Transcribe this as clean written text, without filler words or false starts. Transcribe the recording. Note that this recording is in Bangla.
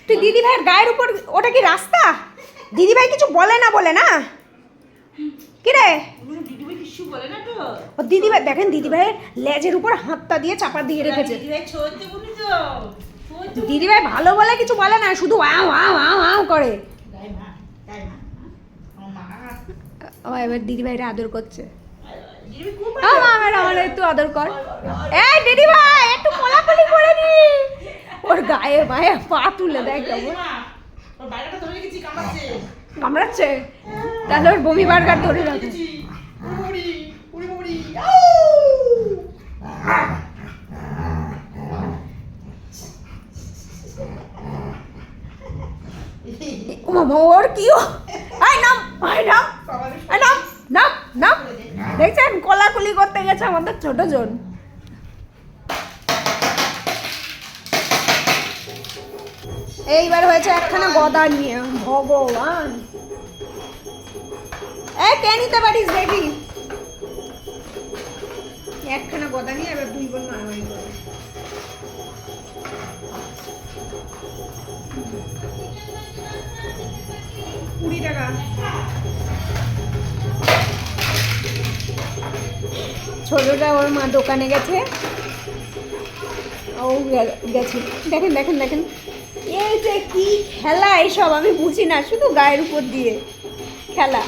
তুই দিদি ভাইয়ের গায়ের উপর, ওটা কি রাস্তা? দিদি ভাই কিছু বলে না কি রে? ও দিদি ভাই দেখেন, দিদি ভাইয়ের লেজের উপর হাতটা দিয়ে চাপা দিয়ে রেখেছে। দিদি ভাই ভালো বলে কিছু বলে না, শুধু আও আও আও আও করে। ও এবার দিদি ভাইরা আদর করছে। আমার একটু আদর কর। এই দিদি ভাই একটু কোলাকুলি করে নি। ওর গায়ে ভাই পা তুলে দেয় কেমন কামড়াচ্ছে, তাহলে ওর বমি বার্গার ধরে রাখে। ওর কি দেখছেন কোলাকুলি করতে গেছে আমাদের ছোট জন। এইবার হয়েছে একখানা গদা নিয়ে, ভগবান। কে নিতে পারিস দেখি, একখানা গদা নিয়ে এবার 2 বোন মারামারি করে। টাকা ছোটটা ওর মা দোকানে গেছে, ও গেছে। দেখেন দেখেন দেখেন, এই যে কি খেলা এইসব আমি বুঝি না, শুধু গায়ের উপর দিয়ে খেলা।